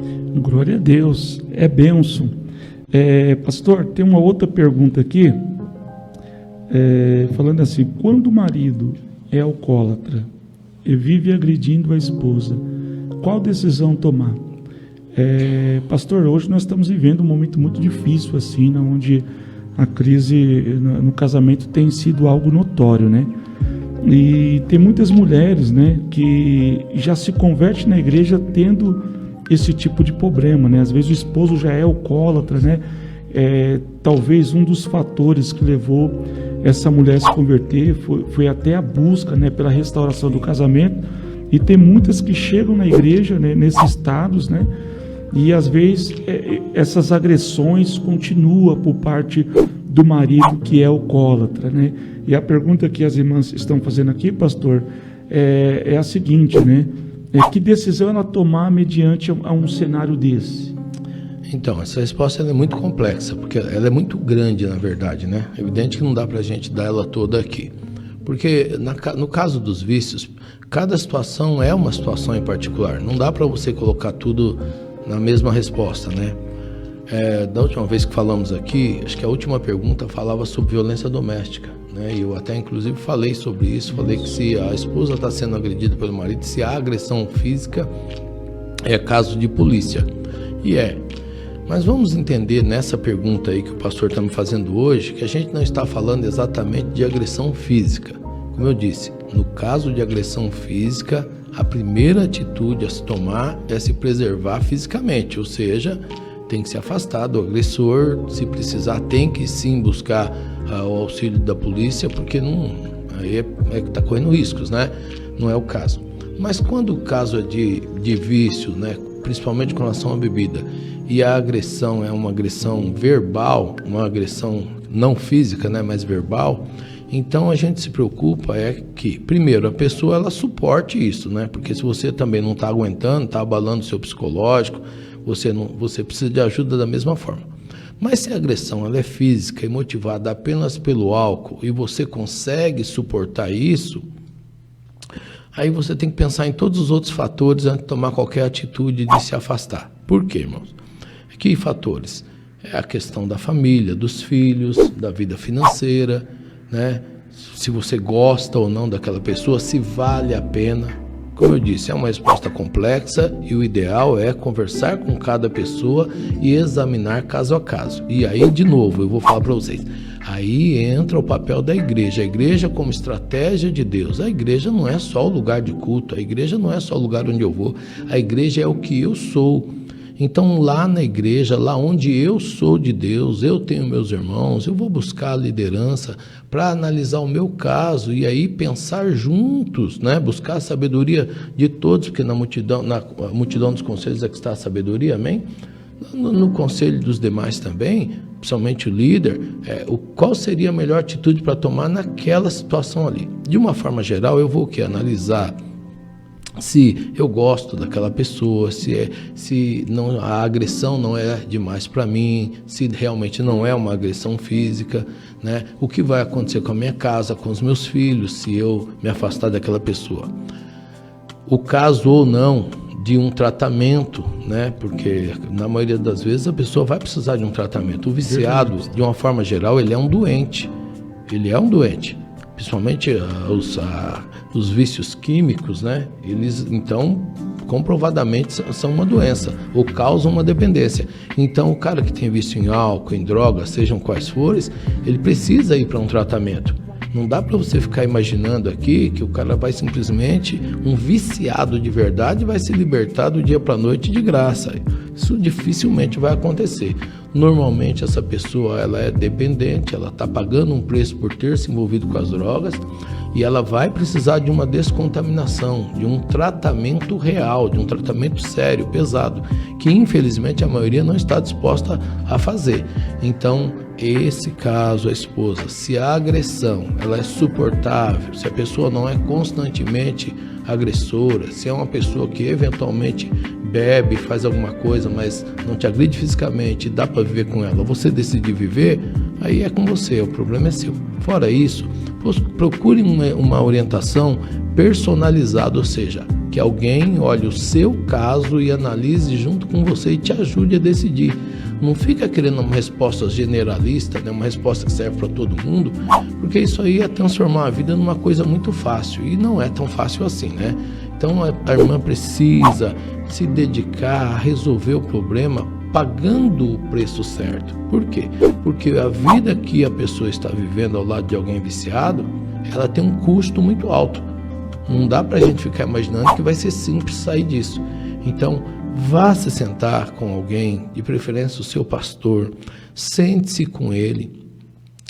Glória a Deus, é bênção. Pastor, tem uma outra pergunta aqui, falando assim: quando o marido é alcoólatra e vive agredindo a esposa, qual decisão tomar? Pastor, hoje nós estamos vivendo um momento muito difícil, assim, onde a crise no casamento tem sido algo notório, né? E tem muitas mulheres, né, que já se convertem na igreja tendo esse tipo de problema, né? Às vezes o esposo já é alcoólatra, né? Talvez um dos fatores que levou essa mulher a se converter foi até a busca, né, pela restauração do casamento. E tem muitas que chegam na igreja, né, nesses estados, né? E às vezes essas agressões continuam por parte do marido que é alcoólatra, né? E a pergunta que as irmãs estão fazendo aqui, pastor, é a seguinte, né? Que decisão ela tomar mediante a um cenário desse? Então, essa resposta é muito complexa, porque ela é muito grande, na verdade, né? É evidente que não dá para a gente dar ela toda aqui. Porque no caso dos vícios, cada situação é uma situação em particular. Não dá para você colocar tudo na mesma resposta, né? Da última vez que falamos aqui, acho que a última pergunta falava sobre violência doméstica, né? E eu até inclusive falei sobre isso, falei que se a esposa está sendo agredida pelo marido, se há agressão física, é caso de polícia. Mas vamos entender nessa pergunta aí que o pastor está me fazendo hoje, que a gente não está falando exatamente de agressão física. Como eu disse, no caso de agressão física, a primeira atitude a se tomar é se preservar fisicamente, ou seja, tem que se afastar do agressor, se precisar tem que sim buscar o auxílio da polícia, porque aí está correndo riscos, né? Não é o caso. Mas quando o caso é de vício, né, principalmente com relação à bebida, e a agressão é uma agressão verbal, uma agressão não física, né, mas verbal, então a gente se preocupa que, primeiro, a pessoa ela suporte isso, né? Porque se você também não está aguentando, está abalando o seu psicológico, você precisa de ajuda da mesma forma. Mas se a agressão ela é física e motivada apenas pelo álcool e você consegue suportar isso, aí você tem que pensar em todos os outros fatores antes de tomar qualquer atitude de se afastar. Por quê, irmãos? Que fatores? É a questão da família, dos filhos, da vida financeira, né? Se você gosta ou não daquela pessoa, se vale a pena. Como eu disse, é uma resposta complexa e o ideal é conversar com cada pessoa e examinar caso a caso. E aí, de novo, eu vou falar para vocês, aí entra o papel da igreja. A igreja como estratégia de Deus. A igreja não é só o lugar de culto, a igreja não é só o lugar onde eu vou, a igreja é o que eu sou. Então lá na igreja, lá onde eu sou de Deus, eu tenho meus irmãos, eu vou buscar a liderança para analisar o meu caso e aí pensar juntos, né? Buscar a sabedoria de todos, porque na multidão dos conselhos é que está a sabedoria, amém? No conselho dos demais também, principalmente o líder, qual seria a melhor atitude para tomar naquela situação ali. De uma forma geral, eu vou analisar se eu gosto daquela pessoa, se não, a agressão não é demais para mim, se realmente não é uma agressão física, né? O que vai acontecer com a minha casa, com os meus filhos, se eu me afastar daquela pessoa. O caso ou não de um tratamento, né? Porque na maioria das vezes a pessoa vai precisar de um tratamento. O viciado, de uma forma geral, ele é um doente. Principalmente os vícios químicos, né? Eles, então, comprovadamente são uma doença ou causam uma dependência. Então, o cara que tem vício em álcool, em drogas, sejam quais forem, ele precisa ir para um tratamento. Não dá para você ficar imaginando aqui que o cara vai simplesmente, um viciado de verdade, vai se libertar do dia para a noite de graça. Isso dificilmente vai acontecer. Normalmente essa pessoa ela é dependente, ela está pagando um preço por ter se envolvido com as drogas e ela vai precisar de uma descontaminação, de um tratamento real, de um tratamento sério, pesado, que infelizmente a maioria não está disposta a fazer. Então, esse caso, a esposa, se a agressão ela é suportável, se a pessoa não é constantemente agressora, se é uma pessoa que eventualmente bebe, faz alguma coisa, mas não te agride fisicamente, dá para viver com ela, você decidir viver, aí é com você, o problema é seu. Fora isso, procure uma orientação personalizada, ou seja, que alguém olhe o seu caso e analise junto com você e te ajude a decidir. Não fica querendo uma resposta generalista, né? Uma resposta que serve para todo mundo, porque isso aí é transformar a vida numa coisa muito fácil, e não é tão fácil assim, né? Então a irmã precisa se dedicar a resolver o problema pagando o preço certo. Por quê? Porque a vida que a pessoa está vivendo ao lado de alguém viciado, ela tem um custo muito alto. Não dá para a gente ficar imaginando que vai ser simples sair disso. Então, vá se sentar com alguém, de preferência o seu pastor, sente-se com ele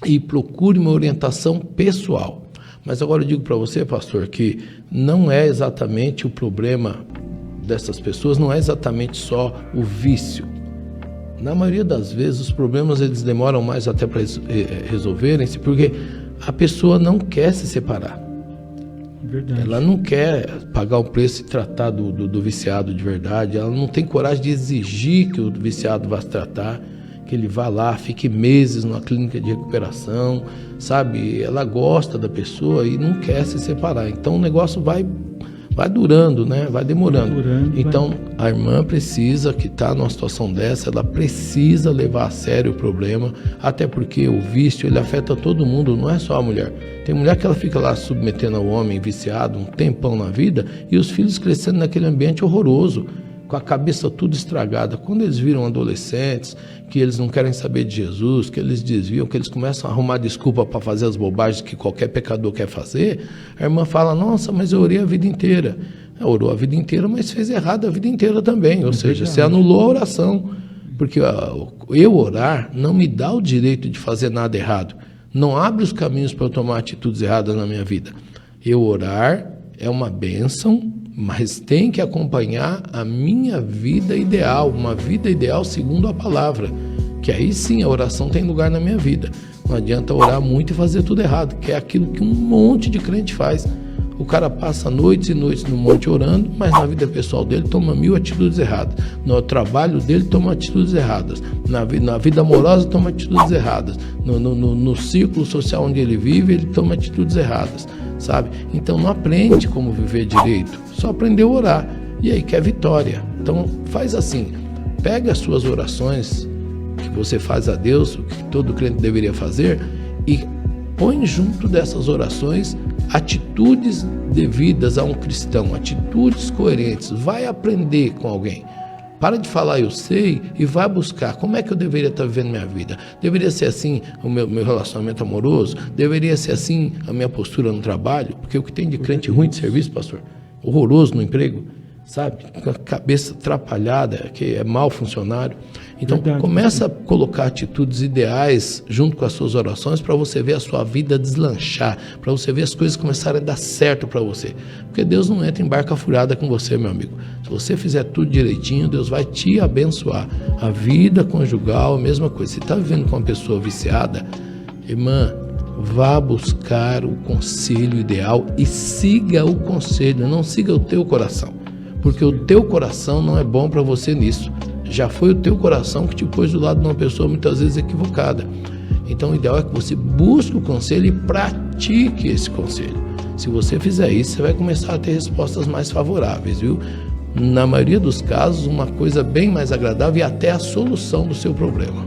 e procure uma orientação pessoal. Mas agora eu digo para você, pastor, que não é exatamente o problema dessas pessoas, não é exatamente só o vício. Na maioria das vezes, os problemas eles demoram mais até para resolverem-se, porque a pessoa não quer se separar. Verdade. Ela não quer pagar o preço e tratar do viciado de verdade. Ela não tem coragem de exigir que o viciado vá se tratar, que ele vá lá, fique meses numa clínica de recuperação, sabe? Ela gosta da pessoa e não quer se separar. Então o negócio vai durando, né? Vai demorando. Então a irmã precisa, que está numa situação dessa, ela precisa levar a sério o problema, até porque o vício ele afeta todo mundo, não é só a mulher. Tem mulher que ela fica lá submetendo ao homem viciado um tempão na vida e os filhos crescendo naquele ambiente horroroso, com a cabeça tudo estragada. Quando eles viram adolescentes, que eles não querem saber de Jesus, que eles desviam, que eles começam a arrumar desculpa para fazer as bobagens que qualquer pecador quer fazer, a irmã fala, nossa, mas eu orei a vida inteira. Orou a vida inteira, mas fez errado a vida inteira também. Ou seja, você anulou a oração. Porque eu orar não me dá o direito de fazer nada errado. Não abre os caminhos para eu tomar atitudes erradas na minha vida. Eu orar é uma bênção, mas tem que acompanhar a minha vida ideal, uma vida ideal segundo a palavra, que aí sim a oração tem lugar na minha vida. Não adianta orar muito e fazer tudo errado, que é aquilo que um monte de crente faz. O cara passa noites e noites no monte orando, mas na vida pessoal dele toma 1000 atitudes erradas. No trabalho dele toma atitudes erradas. Na vida amorosa toma atitudes erradas. No círculo social onde ele vive, ele toma atitudes erradas, sabe? Então não aprende como viver direito, só aprendeu a orar. E aí quer vitória. Então faz assim, pega as suas orações que você faz a Deus, o que todo crente deveria fazer, e põe junto dessas orações atitudes devidas a um cristão, atitudes coerentes. Vai aprender com alguém. Para de falar eu sei e vai buscar. Como é que eu deveria estar vivendo minha vida? Deveria ser assim o meu relacionamento amoroso? Deveria ser assim a minha postura no trabalho? Porque o que tem de crente ruim de serviço, pastor, horroroso no emprego, sabe? Com a cabeça atrapalhada, que é mau funcionário. Então, começa a colocar atitudes ideais junto com as suas orações para você ver a sua vida deslanchar, para você ver as coisas começarem a dar certo para você. Porque Deus não entra em barca furada com você, meu amigo. Se você fizer tudo direitinho, Deus vai te abençoar. A vida conjugal, a mesma coisa. Se está vivendo com uma pessoa viciada, irmã, vá buscar o conselho ideal e siga o conselho, não siga o teu coração. Porque o teu coração não é bom para você nisso. Já foi o teu coração que te pôs do lado de uma pessoa muitas vezes equivocada. Então o ideal é que você busque o conselho e pratique esse conselho. Se você fizer isso, você vai começar a ter respostas mais favoráveis, viu? Na maioria dos casos, uma coisa bem mais agradável e até a solução do seu problema.